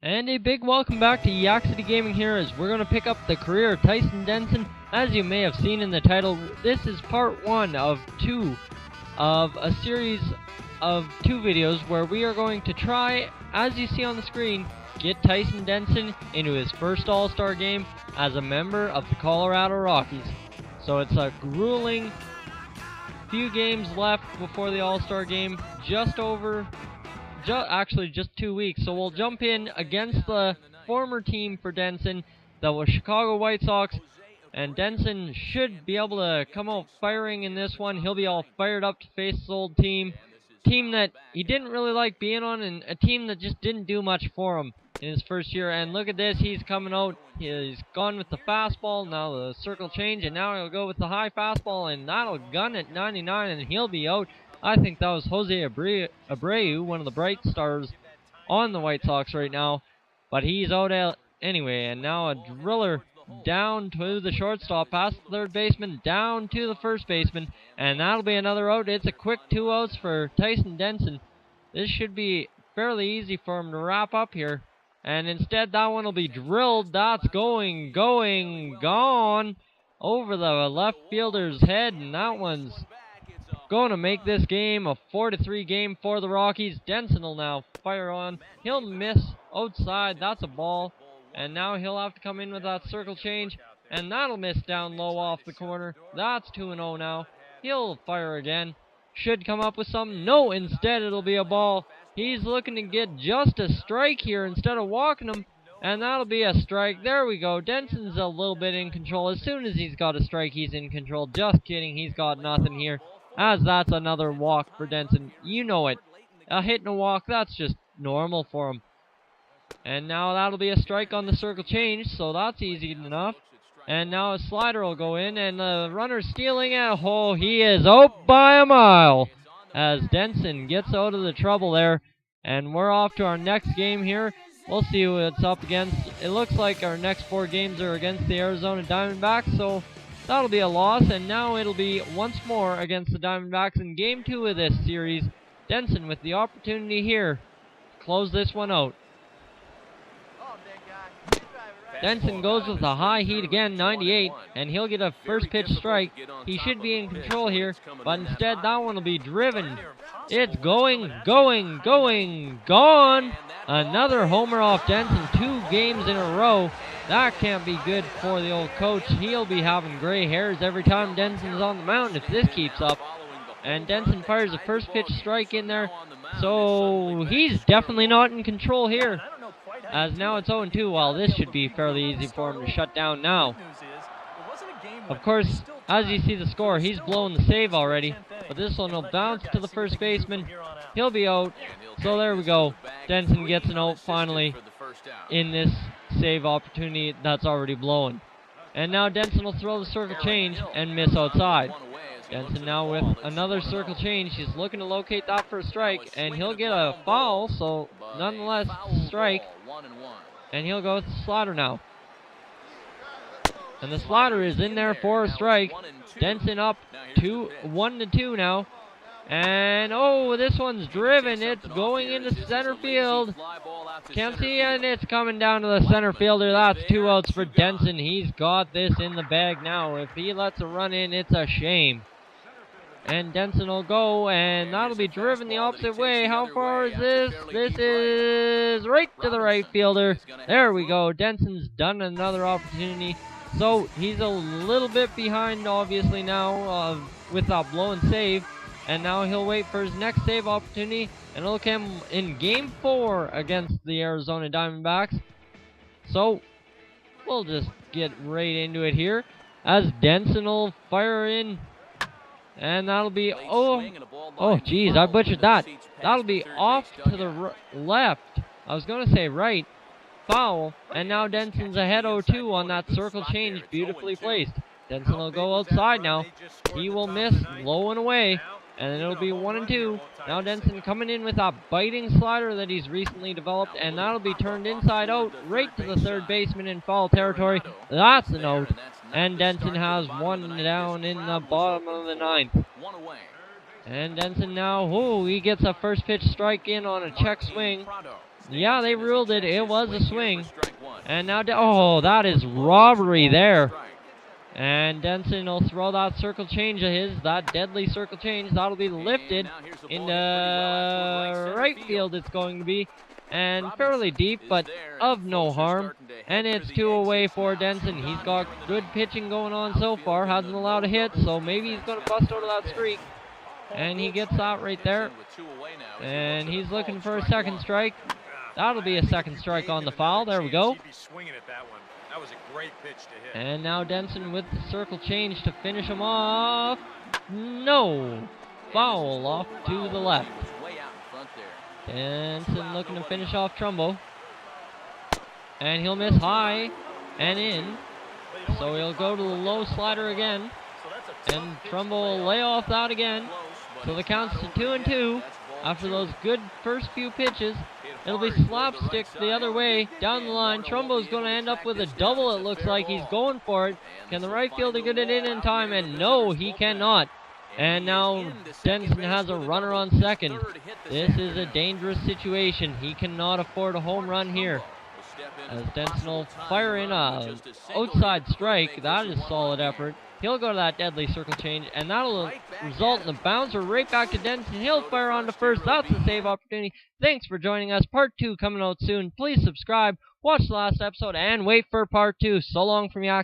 And a big welcome back to Yak City Gaming here, as we're going to pick up the career of Tyson Denson. As you may have seen in the title, this is part 1 of 2 of a series of 2 videos where we are going to try, as you see on the screen, get Tyson Denson into his first All-Star game as a member of the Colorado Rockies. So it's a grueling few games left before the All-Star game, actually just 2 weeks. So we'll jump in against the former team for Denson, that was Chicago White Sox, and Denson should be able to come out firing in this one. He'll be all fired up to face his old team that he didn't really like being on, and a team that just didn't do much for him in his first year. And look at this, he's coming out, he's gone with the fastball, now the circle change, and now he'll go with the high fastball, and that'll gun at 99, and he'll be out. I think that was Jose Abreu, one of the bright stars on the White Sox right now, but he's out anyway. And now a driller down to the shortstop, past the third baseman, down to the first baseman, and that'll be another out. It's a quick 2 outs for Tyson Denson. This should be fairly easy for him to wrap up here, and instead that one will be drilled. That's gone over the left fielder's head, and that one's going to make this game a 4-3 game for the Rockies. Denson will now fire on. He'll miss outside. That's a ball. And now he'll have to come in with that circle change, and that'll miss down low off the corner. That's 2-0 now. He'll fire again. Should come up with something. No, instead it'll be a ball. He's looking to get just a strike here instead of walking him, and that'll be a strike. There we go. Denson's a little bit in control. As soon as he's got a strike, he's in control. Just kidding. He's got nothing here, as that's another walk for Denson. You know it. A hit and a walk, that's just normal for him. And now that'll be a strike on the circle change, so that's easy enough. And now a slider will go in, and the runner's stealing it. Oh, he is out by a mile, as Denson gets out of the trouble there. And we're off to our next game here. We'll see who it's up against. It looks like our next 4 games are against the Arizona Diamondbacks, so that'll be a loss. And now it'll be once more against the Diamondbacks in game 2 of this series. Denson with the opportunity here to close this one out. Denson goes with a high heat again, 98, and he'll get a first pitch strike. He should be in control here, but instead that one will be driven. It's gone. Another homer off Denson, 2 games in a row. That can't be good for the old coach. He'll be having gray hairs every time Denson's on the mound if this keeps up. And Denson fires a first pitch strike in there, so he's definitely not in control here, as now it's 0-2, while this should be fairly easy for him to shut down now. Of course, as you see the score, he's blown the save already, but this one will bounce to the first baseman. He'll be out, so there we go. Denson gets an out finally in this save opportunity that's already blown. And now Denson will throw the circle change and miss outside. Denson now with another circle change. He's looking to locate that for a strike, and he'll get a foul, so nonetheless, strike. And he'll go with the slider now. And the slider is in there for a strike. Denson up 1-2 now. And oh, this one's driven. It's going into center field. Can't see, and it's coming down to the center fielder. That's 2 outs for Denson. He's got this in the bag now. If he lets a run in, it's a shame. And Denson will go, and that'll be driven the opposite way. How far is this? This is right to the right fielder. There we go. Denson's done another opportunity. So he's a little bit behind, obviously, now with that blown save. And now he'll wait for his next save opportunity, and it'll come in game 4 against the Arizona Diamondbacks. So we'll just get right into it here, as Denson will fire in. And that'll be, oh geez, I butchered that. That'll be off to the left. I was going to say right. Foul. And now Denson's ahead 0-2 on that circle change, beautifully placed. Denson will go outside now. He will miss, low and away. and it'll be 1-2. Now Denson coming in with a biting slider that he's recently developed, and that'll be turned inside out right to the third baseman in foul territory. That's an out, and Denson has one down in the bottom of the ninth. And Denson now, he gets a first pitch strike in on a check swing. Yeah, they ruled it. It was a swing. And now, that is robbery there. And Denson will throw that circle change of his, that deadly circle change. That'll be lifted into right field it's going to be. And fairly deep, but of no harm. And it's 2 away for Denson. He's got good pitching going on so far. Hasn't allowed a hit, so maybe he's going to bust out of that streak. And he gets that right there. And he's looking for a second strike. That'll be a second strike on the foul. There we go. And now Denson with the circle change to finish him off. No! Foul off to the left. Denson looking to finish off Trumbo. And he'll miss high and in. So he'll go to the low slider again. And Trumbo will lay off that again. So the count's to 2-2. After those good first few pitches, it'll be slapstick the other way down the line. Trumbo's going to end up with a double. It looks like he's going for it. Can the right fielder get it in time? And no, he cannot. And now Denson has a runner on second. This is a dangerous situation. He cannot afford a home run here, as Denson will fire in a outside strike. That is solid effort. He'll go to that deadly circle change, and that'll result in the bouncer right back to Denson. He'll fire on to first. That's a save opportunity. Thanks for joining us. Part 2 coming out soon. Please subscribe, watch the last episode, and wait for part 2. So long from Yak.